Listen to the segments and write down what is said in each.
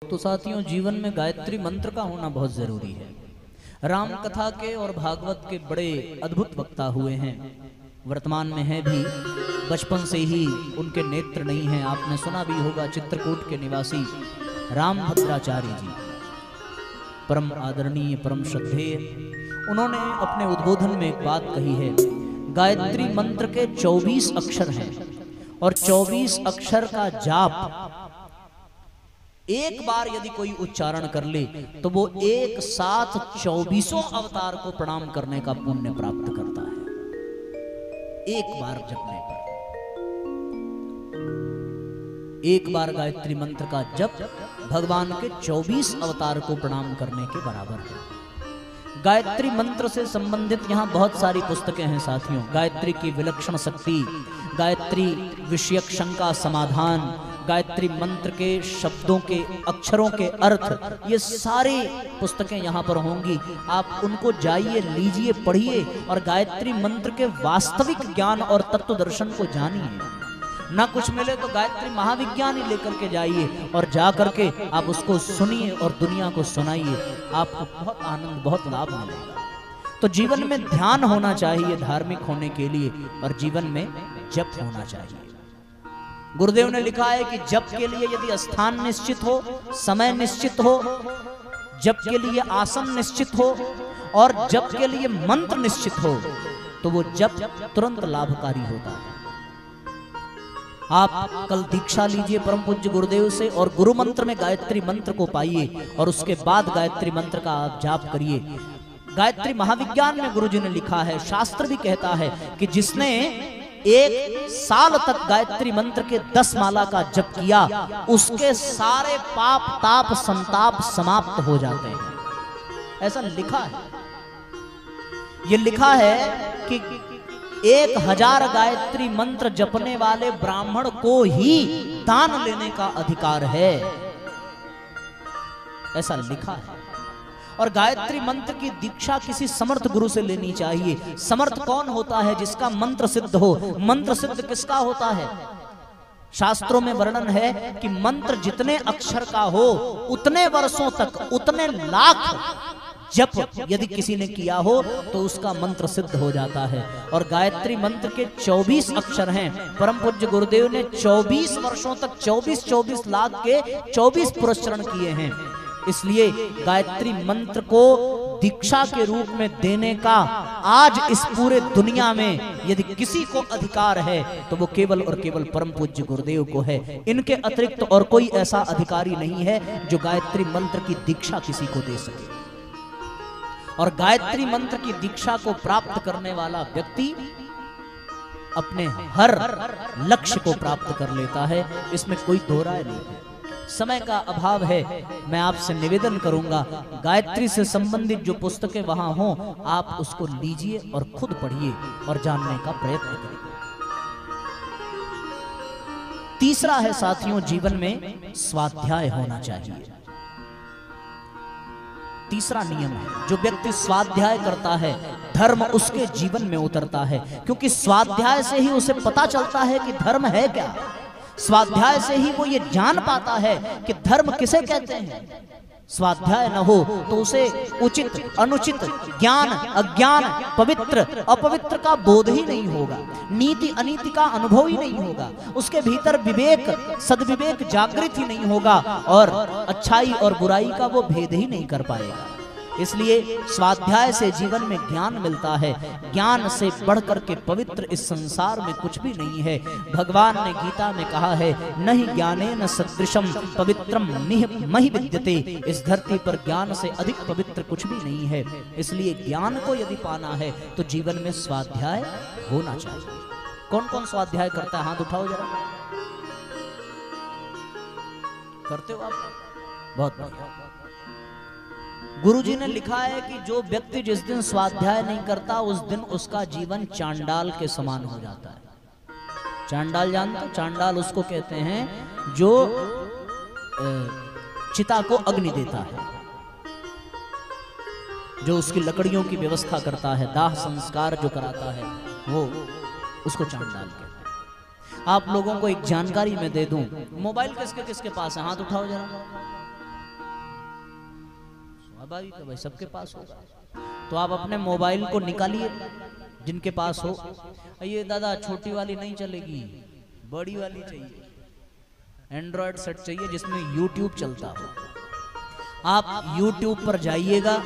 तो साथियों जीवन में गायत्री मंत्र का होना बहुत जरूरी है। राम कथा के और भागवत के बड़े अद्भुत वक्ता हुए हैं, वर्तमान में है भी, बचपन से ही उनके नेत्र नहीं हैं। आपने सुना भी होगा चित्रकूट के निवासी रामभद्राचार्य जी, परम आदरणीय परम श्रद्धेय, उन्होंने अपने उद्बोधन में एक बात कही है। गायत्री मंत्र के 24 अक्षर हैं और 24 अक्षर का जाप एक बार यदि कोई उच्चारण कर ले तो वो एक साथ 24 अवतार को प्रणाम करने का पुण्य प्राप्त करता है। एक बार जपने पर, एक बार गायत्री मंत्र का जप भगवान के 24 अवतार को प्रणाम करने के बराबर है। गायत्री मंत्र से संबंधित यहाँ बहुत सारी पुस्तकें हैं साथियों। गायत्री की विलक्षण शक्ति, गायत्री विषयक शंका समाधान, गायत्री मंत्र के शब्दों के अक्षरों के अर्थ, ये सारी पुस्तकें यहाँ पर होंगी। आप उनको जाइए, लीजिए, पढ़िए और गायत्री मंत्र के वास्तविक ज्ञान और तत्व दर्शन को जानिए। ना कुछ मिले तो गायत्री महाविज्ञान ही लेकर के जाइए और जा करके आप उसको सुनिए और दुनिया को सुनाइए। आपको बहुत आनंद, बहुत लाभ मिलेगा। तो जीवन में ध्यान होना चाहिए धार्मिक होने के लिए, और जीवन में जप होना चाहिए। गुरुदेव ने लिखा है कि जप के लिए यदि स्थान निश्चित हो, समय निश्चित हो, जप के लिए आसन निश्चित हो और जप के लिए मंत्र निश्चित हो, तो वो जप तुरंत लाभकारी होता है। आप कल दीक्षा लीजिए परम पूज्य गुरुदेव से और गुरु मंत्र में गायत्री मंत्र को पाइए और उसके बाद गायत्री मंत्र का आप जाप करिए। गायत्री महाविज्ञान में गुरुजी ने लिखा है, शास्त्र भी कहता है कि जिसने 1 साल तक गायत्री मंत्र के 10 माला का जप किया, उसके सारे पाप ताप संताप समाप्त हो जाते हैं। ऐसा लिखा है। ये लिखा है कि 1000 गायत्री मंत्र जपने वाले ब्राह्मण को ही दान लेने का अधिकार है, ऐसा लिखा है। और गायत्री मंत्र की दीक्षा किसी समर्थ गुरु से लेनी चाहिए। समर्थ कौन होता है? जिसका मंत्र सिद्ध हो। मंत्र सिद्ध किसका होता है? शास्त्रों में वर्णन है कि मंत्र जितने अक्षर का हो उतने वर्षों तक, उतने लाख जप यदि किसी ने किया हो तो उसका मंत्र सिद्ध हो जाता है। और गायत्री मंत्र के 24 अक्षर हैं। परम पूज्य गुरुदेव ने 24 वर्षों तक 24 लाख के 24 पुरस्चरण किए हैं। इसलिए गायत्री मंत्र को दीक्षा के रूप में देने का आज इस पूरे दुनिया में यदि किसी को अधिकार है तो वो केवल और केवल परम पूज्य गुरुदेव को है। इनके अतिरिक्त और कोई ऐसा अधिकारी नहीं है जो गायत्री मंत्र की दीक्षा किसी को दे सके। और गायत्री मंत्र की दीक्षा को प्राप्त करने वाला व्यक्ति अपने हर लक्ष्य को प्राप्त कर लेता है, इसमें कोई दो राय नहीं है। समय का अभाव है, मैं आपसे निवेदन करूंगा गायत्री से संबंधित जो पुस्तकें वहां हों आप उसको लीजिए और खुद पढ़िए और जानने का प्रयत्न करिए। तीसरा है साथियों, जीवन में स्वाध्याय होना चाहिए। तीसरा नियम है, जो व्यक्ति स्वाध्याय करता है धर्म उसके जीवन में उतरता है, क्योंकि स्वाध्याय से ही उसे पता चलता है कि धर्म है क्या। स्वाध्याय से ही वो ये जान पाता है कि धर्म किसे कहते हैं। स्वाध्याय न हो तो उसे उचित अनुचित, ज्ञान अज्ञान, पवित्र अपवित्र का बोध ही नहीं होगा, नीति अनीति का अनुभव ही नहीं होगा, उसके भीतर विवेक सद्विवेक जागृत ही नहीं होगा और अच्छाई और बुराई का वो भेद ही नहीं कर पाएगा। इसलिए स्वाध्याय से जीवन में ज्ञान मिलता है। ज्ञान से बढ़कर के पवित्र इस संसार में कुछ भी नहीं है। भगवान ने गीता में कहा है, नहीं ज्ञानेन सदृशम पवित्रम महि विद्यते। इस धरती पर ज्ञान से अधिक पवित्र कुछ भी नहीं है। इसलिए ज्ञान को यदि पाना है तो जीवन में स्वाध्याय होना चाहिए। कौन कौन स्वाध्याय करता है? हाथ उठाओ जरा। करते हो आप? बहुत बढ़िया। गुरुजी ने लिखा है कि जो व्यक्ति जिस दिन स्वाध्याय नहीं करता उस दिन उसका जीवन चांडाल के समान हो जाता है। चांडाल जानते हो? चांडाल उसको कहते हैं जो चिता को अग्नि देता है, जो उसकी लकड़ियों की व्यवस्था करता है, दाह संस्कार जो कराता है, वो उसको चांडाल कहते हैं। आप लोगों को एक जानकारी मैं दे दूं, मोबाइल किसके किसके पास है? हाथ उठाओ जरा। स्वाभाविक है भाई, सबके पास होगा। तो आप अपने मोबाइल को निकालिए जिनके पास हो। ये दादा छोटी वाली नहीं चलेगी, बड़ी वाली चाहिए, एंड्रॉयड सेट चाहिए जिसमें यूट्यूब चलता हो। आप यूट्यूब पर जाइएगा,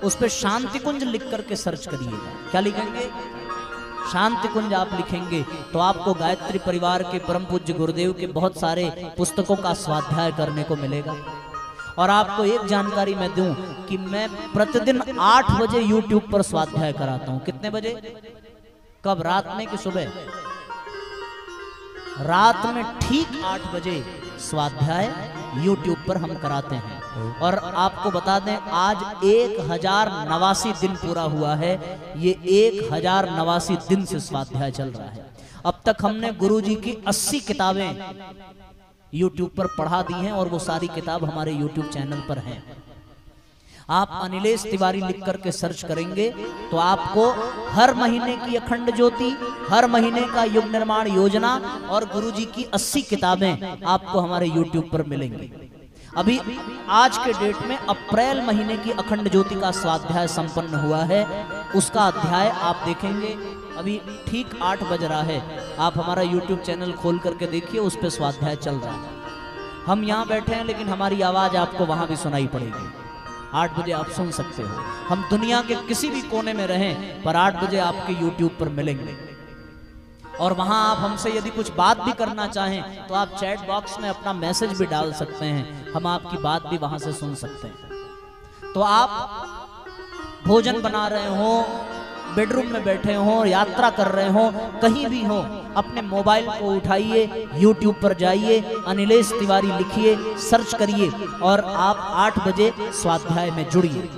उस पर शांति कुंज लिख करके सर्च करिएगा। क्या लिखेंगे? शांति कुंज आप लिखेंगे तो आपको गायत्री परिवार के परम पूज्य गुरुदेव के बहुत सारे पुस्तकों का स्वाध्याय करने को मिलेगा। और आपको एक जानकारी मैं दूं कि मैं प्रतिदिन 8 बजे यूट्यूब पर स्वाध्याय कराता हूं। कितने बजे? कब? रात में कि सुबह? रात में ठीक 8 बजे स्वाध्याय यूट्यूब पर हम कराते हैं। और आपको बता दें, आज 1089 दिन पूरा हुआ है। ये 1089 दिन से स्वाध्याय चल रहा है। अब तक हमने गुरुजी की 80 किताबें यूट्यूब पर पढ़ा दी हैं और वो सारी किताब हमारे यूट्यूब चैनल पर हैं। आप अनिलेश तिवारी लिख करके सर्च करेंगे तो आपको हर महीने की अखंड ज्योति, हर महीने का युग निर्माण योजना और गुरुजी की 80 किताबें आपको हमारे यूट्यूब पर मिलेंगी। अभी आज के डेट में अप्रैल महीने की अखंड ज्योति का स्वाध्याय संपन्न हुआ है। उसका अध्याय आप देखेंगे। अभी ठीक 8 बज रहा है। आप हमारा यूट्यूब चैनल खोल करके देखिए, उस पर स्वाध्याय चल रहा है। हम यहाँ बैठे हैं लेकिन हमारी आवाज आपको वहां भी सुनाई पड़ेगी। 8 बजे आप सुन सकते हो। हम दुनिया के किसी भी कोने में रहें पर 8 बजे आपके यूट्यूब पर मिलेंगे। और वहां आप हमसे यदि कुछ बात भी करना चाहें तो आप चैट बॉक्स में अपना मैसेज भी डाल सकते हैं। हम आपकी बात भी वहां से सुन सकते हैं। तो आप भोजन बना रहे हो, बेडरूम में बैठे हो, यात्रा कर रहे हो, कहीं भी हो, अपने मोबाइल को उठाइए, यूट्यूब पर जाइए, अनिलेश तिवारी लिखिए, सर्च करिए और आप 8 बजे स्वाध्याय में जुड़िए।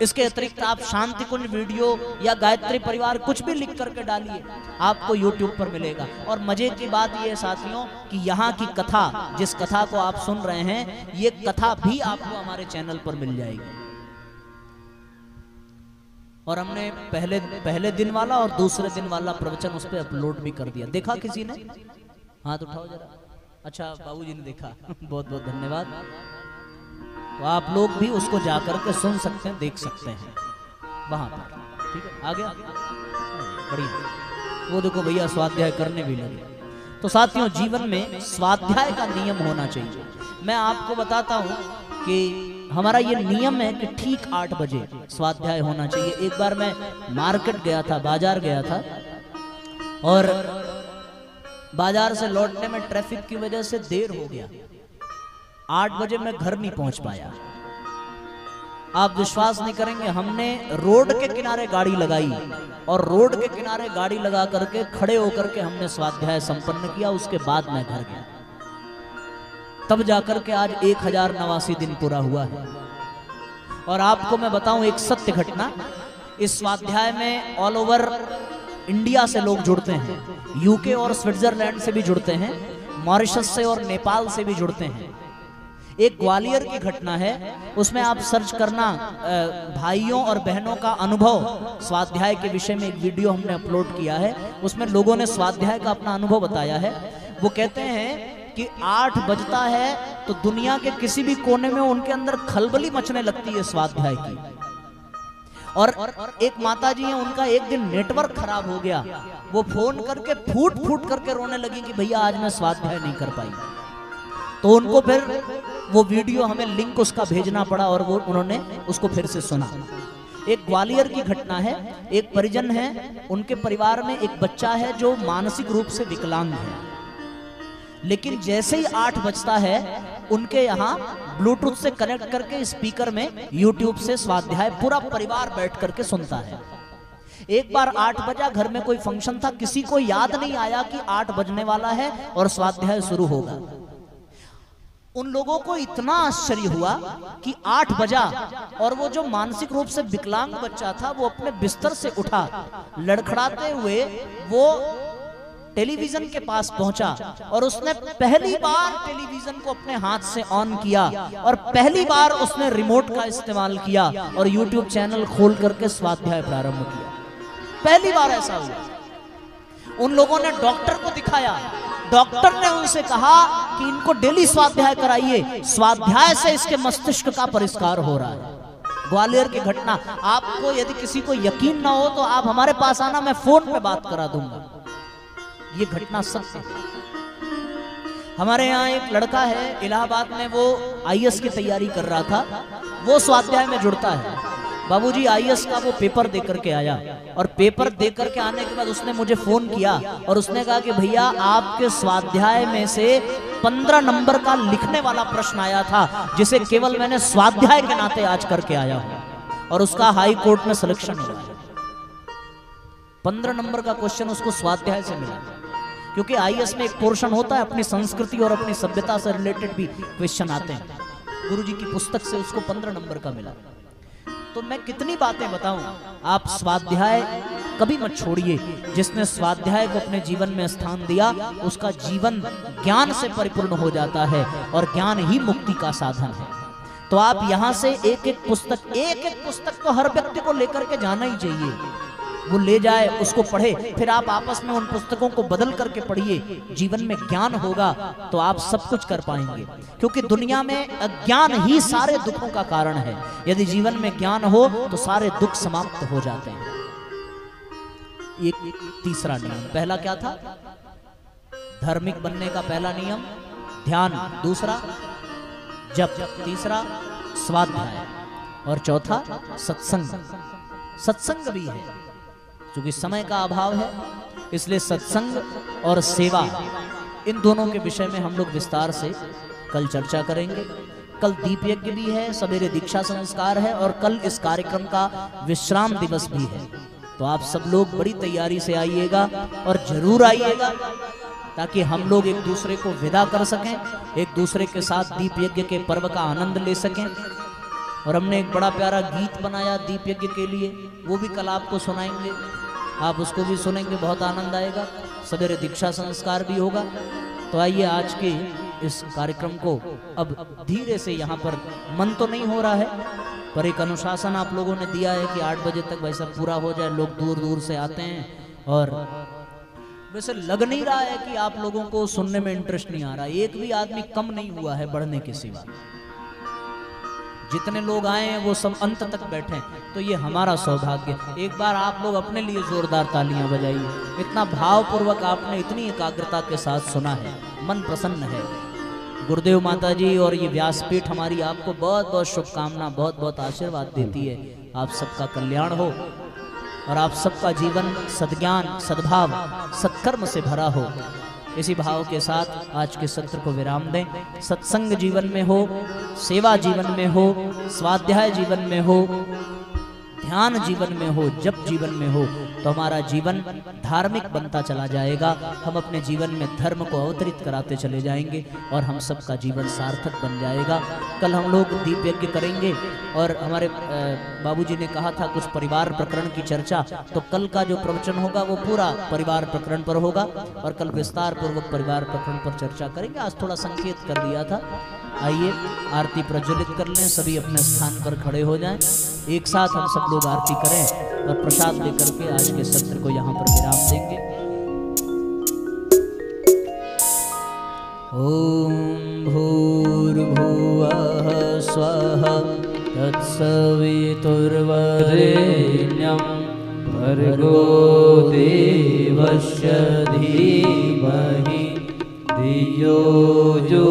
इसके अतिरिक्त आप शांति कुंज वीडियो या गायत्री परिवार कुछ भी लिख करके डालिए, आपको यूट्यूब पर मिलेगा। और मजे की बात यह है साथियों कि यहाँ की कथा, जिस कथा को आप सुन रहे हैं, ये कथा भी आपको हमारे चैनल पर मिल जाएगी। और हमने पहले दिन वाला और दूसरे दिन वाला प्रवचन उस पर अपलोड भी कर दिया। देखा किसी ने? हाथ उठाओ जरा। अच्छा, बाबूजी ने देखा। बहुत बहुत धन्यवाद। तो आप लोग भी उसको जाकर के सुन सकते हैं, देख सकते हैं वहां पर। ठीक है, आ गया? बढ़िया। वो देखो भैया स्वाध्याय करने भी लगे। तो साथियों, जीवन में स्वाध्याय का नियम होना चाहिए। मैं आपको बताता हूं कि हमारा ये नियम है कि ठीक 8 बजे स्वाध्याय होना चाहिए। एक बार मैं मार्केट गया था, बाजार गया था, और बाजार से लौटने में ट्रैफिक की वजह से देर हो गया। 8 बजे मैं घर नहीं पहुंच पाया। आप विश्वास नहीं करेंगे, हमने रोड के किनारे गाड़ी लगाई और रोड के किनारे गाड़ी लगा करके खड़े होकर के हमने स्वाध्याय संपन्न किया। उसके बाद मैं घर गया, तब जाकर के आज 1089 दिन पूरा हुआ है। और आपको मैं बताऊं एक सत्य घटना, इस स्वाध्याय में ऑल ओवर इंडिया से लोग जुड़ते हैं, यूके और स्विट्जरलैंड से भी जुड़ते हैं, मॉरिशस से और नेपाल से भी जुड़ते हैं। एक ग्वालियर की घटना है, उसमें आप सर्च करना, भाइयों और बहनों का अनुभव स्वाध्याय के विषय में एक वीडियो हमने अपलोड किया है। उसमें लोगों ने स्वाध्याय का अपना अनुभव बताया है। वो कहते हैं कि 8 बजता है तो दुनिया के किसी भी कोने में उनके अंदर खलबली मचने लगती है स्वाध्याय की। और एक माता जी हैं, उनका एक दिन नेटवर्क खराब हो गया। वो फोन करके फूट फूट करके रोने लगी कि भैया आज मैं स्वाध्याय नहीं कर पाई। तो उनको फिर वो वीडियो, हमें लिंक उसका भेजना पड़ा और वो उन्होंने उसको फिर से सुना। एक ग्वालियर की घटना है। एक परिजन है, उनके परिवार में एक बच्चा है जो मानसिक रूप से विकलांग है। लेकिन जैसे ही 8 बजता है, उनके यहाँ ब्लूटूथ से कनेक्ट करके स्पीकर में यूट्यूब से स्वाध्याय पूरा परिवार बैठ करके सुनता है। एक बार 8 बजा, घर में कोई फंक्शन था, किसी को याद नहीं आया कि 8 बजने वाला है और स्वाध्याय शुरू होगा। उन लोगों को इतना आश्चर्य हुआ कि 8 बजा और वो जो मानसिक रूप से विकलांग बच्चा था वो अपने बिस्तर से उठा, लड़खड़ाते हुए वो टेलीविजन के पास पहुंचा और उसने पहली बार टेलीविजन को अपने हाथ से ऑन किया और पहली बार उसने रिमोट का इस्तेमाल किया और यूट्यूब चैनल खोल करके स्वाध्याय प्रारंभ किया। पहली बार ऐसा हुआ। उन लोगों ने डॉक्टर को दिखाया, डॉक्टर ने उनसे कहा कि इनको डेली स्वाध्याय कराइए, स्वाध्याय से इसके मस्तिष्क का परिष्कार हो रहा है। ग्वालियर की घटना, आपको यदि किसी को यकीन ना हो तो आप हमारे पास आना, मैं फोन पे बात करा दूंगा। ये घटना सत्य है। हमारे यहाँ एक लड़का है इलाहाबाद में, वो आईएएस की तैयारी कर रहा था, वो स्वाध्याय में जुड़ता है। बाबूजी आईएएस का वो पेपर दे करके आया, और पेपर दे करके आने के बाद उसने मुझे फोन किया और उसने कहा कि भैया आपके स्वाध्याय में से 15 नंबर का लिखने वाला प्रश्न आया था, जिसे केवल मैंने स्वाध्याय के नाते आज करके आया हूं, और उसका हाई कोर्ट में सिलेक्शन हुआ है। 15 नंबर का क्वेश्चन उसको स्वाध्याय से मिला, क्योंकि आईएएस में एक पोर्शन होता है अपनी संस्कृति और अपनी सभ्यता से रिलेटेड भी क्वेश्चन आते हैं। गुरुजी की पुस्तक से उसको 15 नंबर का मिला। तो मैं कितनी बातें बताऊं, आप स्वाध्याय कभी मत छोड़िए। जिसने स्वाध्याय को अपने जीवन में स्थान दिया, उसका जीवन ज्ञान से परिपूर्ण हो जाता है, और ज्ञान ही मुक्ति का साधन है। तो आप यहां से एक एक पुस्तक तो हर व्यक्ति को लेकर के जाना ही चाहिए। वो ले जाए, उसको पढ़े, फिर आप आपस में उन पुस्तकों को बदल करके पढ़िए। जीवन में ज्ञान होगा तो आप सब कुछ कर पाएंगे, क्योंकि दुनिया में अज्ञान ही सारे दुखों का कारण है। यदि जीवन में ज्ञान हो तो सारे दुख समाप्त हो जाते हैं। एक तीसरा नियम, पहला क्या था? धार्मिक बनने का पहला नियम ध्यान, दूसरा जप, तीसरा स्वाध्याय, और चौथा सत्संग। सत्संग भी है, क्योंकि समय का अभाव है, इसलिए सत्संग और सेवा, इन दोनों के विषय में हम लोग विस्तार से कल चर्चा करेंगे। कल दीप यज्ञ भी है, सवेरे दीक्षा संस्कार है, और कल इस कार्यक्रम का विश्राम दिवस भी है। तो आप सब लोग बड़ी तैयारी से आइएगा, और जरूर आइएगा, ताकि हम लोग एक दूसरे को विदा कर सकें, एक दूसरे के साथ दीप यज्ञ के पर्व का आनंद ले सकें। और हमने एक बड़ा प्यारा गीत बनाया दीप यज्ञ के लिए, वो भी कल आपको सुनाएंगे, आप उसको भी सुनेंगे, बहुत आनंद आएगा। सवेरे दीक्षा संस्कार भी होगा। तो आइए आज के इस कार्यक्रम को अब धीरे से, यहाँ पर मन तो नहीं हो रहा है, पर एक अनुशासन आप लोगों ने दिया है कि 8 बजे तक वैसा पूरा हो जाए। लोग दूर दूर से आते हैं, और वैसे लग नहीं रहा है कि आप लोगों को सुनने में इंटरेस्ट नहीं आ रहा। एक भी आदमी कम नहीं हुआ है बढ़ने के सिवा। जितने लोग आए हैं वो सब अंत तक बैठे, तो ये हमारा सौभाग्य। एक बार आप लोग अपने लिए जोरदार तालियां बजाइए। इतना भावपूर्वक आपने इतनी एकाग्रता के साथ सुना है, मन प्रसन्न है। गुरुदेव माता जी और ये व्यासपीठ हमारी आपको बहुत बहुत शुभकामना, बहुत बहुत आशीर्वाद देती है। आप सबका कल्याण हो, और आप सबका जीवन सद्ज्ञान, सद्भाव, सत्कर्म से भरा हो। इसी भाव के साथ आज के सत्र को विराम दें। सत्संग जीवन में हो, सेवा जीवन में हो, स्वाध्याय जीवन में हो, ध्यान जीवन में हो, जप जीवन में हो, तो हमारा जीवन धार्मिक बनता चला जाएगा। हम अपने जीवन में धर्म को अवतरित कराते चले जाएंगे, और हम सबका जीवन सार्थक बन जाएगा। कल हम लोग दीप यज्ञ करेंगे, और हमारे बाबूजी ने कहा था कुछ परिवार प्रकरण की चर्चा, तो कल का जो प्रवचन होगा वो पूरा परिवार प्रकरण पर होगा, और कल विस्तार पूर्वक परिवार प्रकरण पर चर्चा करेंगे। आज थोड़ा संकेत कर दिया था। आइए आरती प्रज्वलित कर लें, सभी अपने स्थान पर खड़े हो जाएं। एक साथ हम सब लोग आरती करें, और प्रसाद लेकर के आज के सत्र को यहाँ पर विराम देंगे। ओम भूर्भुवः स्वः तत्सवितुर्वरेण्यं भर्गो देवस्य धीमहि धियो जो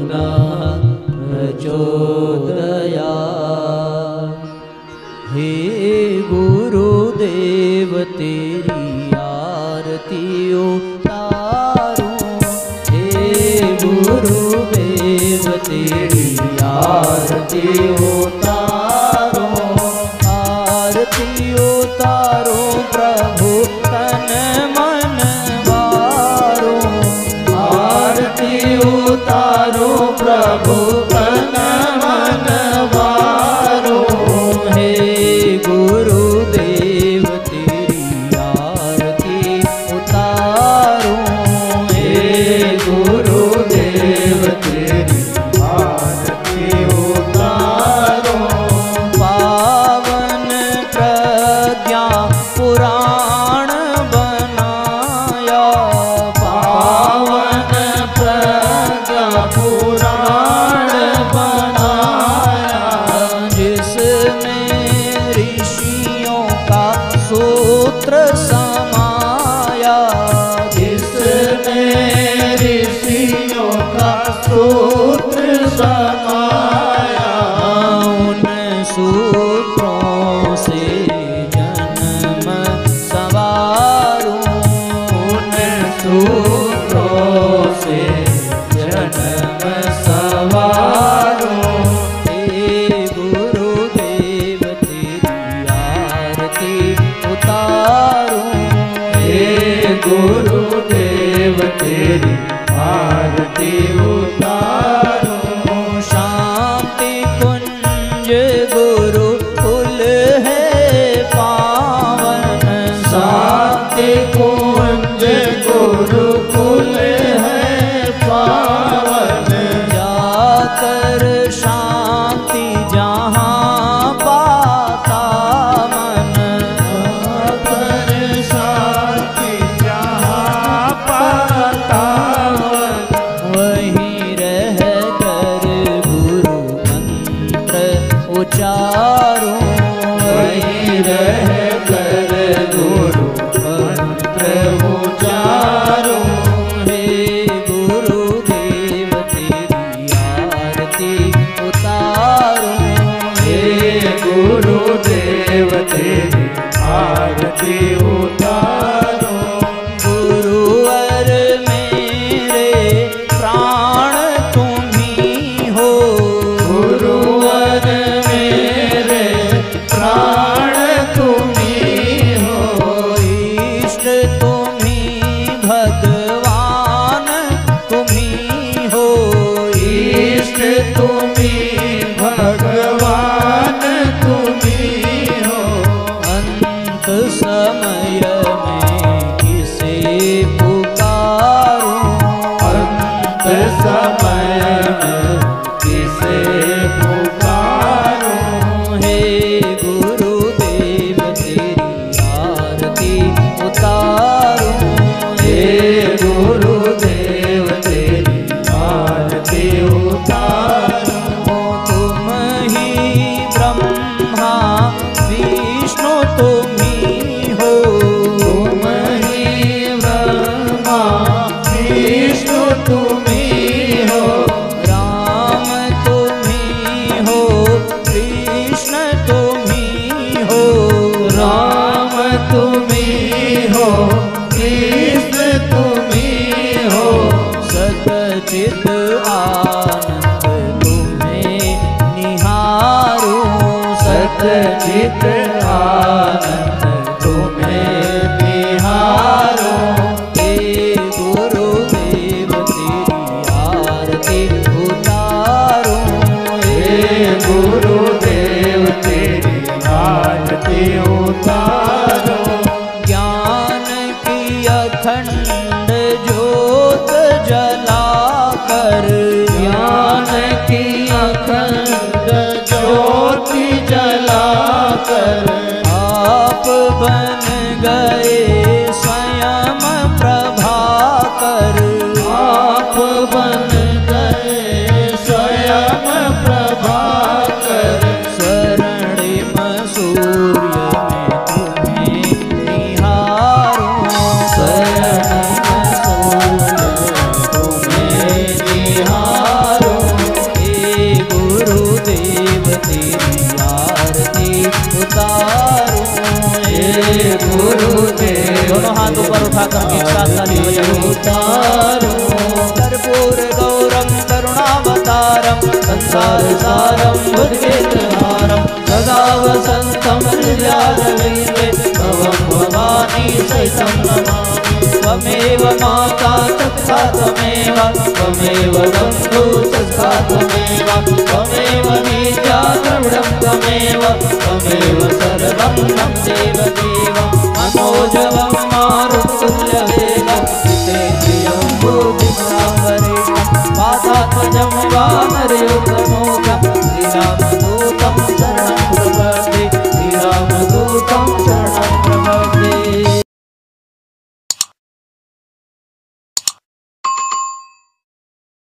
नः प्रचोदयात्। हे गुरुदेव तेरी आरती उतारूं, हे गुरुदेव तेरी आरती उतारूं, आरती उतारूं प्रभु तन मन वारूं, आरती उतारूं प्रभु तन मन वारूं। हे गुरुदेव तेरी आरती उतारूं, हे गुरुदेव तेरी आरती उतारूं, सूत्र समाया, उन सूत्रों से जन्म सवारूं, उन सूत्रों से जन्म सवारूं। हे गुरुदेव तेरी आरती उतारूं, हे गुरुदेव तेरी आरती उतारूं। शांति कुंज गुरुकुल है पावन, शांति कुंज गुरुकुल है पावन, जाकर शांति जहाँ पाता मन, जाकर शांति जहाँ पाता मन, वहीं रह कर गुरु मंत्र उचारूं, वहीं रह कर गुरु मंत्र उचारूं। हे गुरुदेव तेरी आरती उतारूं, हे गुरुदेव तेरी आरती उतारूं। गुरुवर मेरे प्राण तुम्ही हो, गुरुवर मेरे प्राण तुम्ही हो, इष्ट तुम्ही भगवान तुम्ही हो, इष्ट तुम्ही भगवान तुम्ही हो। अंत समय में किसे पुकारूं, अंत समय में किसे पुकारूं। हे गुरुदेव तेरी आरती उतारूं, हे गुरुदेव तेरी आरती उतारूं। तुम ही ब्रह्मा विष्णु तुम्ही हो, तुम ही ब्रह्मा विष्णु तुम्ही हो, राम तुम्ही हो कृष्ण तुम्ही हो, राम तुम्ही हो कृष्ण तुम्ही हो। सच्चित आनंद तुम्हें निहारूं, सच्चित आनंद तुम्हें निहारूं। हे गुरुदेव तेरी आरती उतारूं, हे गुरुदेव तेरी आरती उतारूं। ज्ञान की अखंड ज्योत जलाकर, ज्ञान की अखंड ज्योति जलाकर, आप बन गए स्वयं प्रभाकर, आप बन गए स्वयं प्रभाकर। स्वर्णिम सूर्य में तुम्हें निहारूं, स्वयं सूर्य तुम्हें निहारूं। हे गुरुदेव तेरी आरती उतारूं, हे गुरुदेव दोनों हाथ ऊपर उठाकर एक साथ ताली बजाओ। उतारूं। कर्पूर गौरम करुणावतारम संसार सारम बुद्धिहारम सदा वसंतम हृदयारविंदे भवं भवानी सहितं नमामि। त्वमेव माता तथा त्वमेव बन्धु सखा त्वमेव विद्या द्रविडं त्वमेव सर्वं मम देव मनोजवं मारुतुल्यवेगं जितेन्द्रियं बुद्धिमतां वरेण्यं वातात्मजं वानरयुतं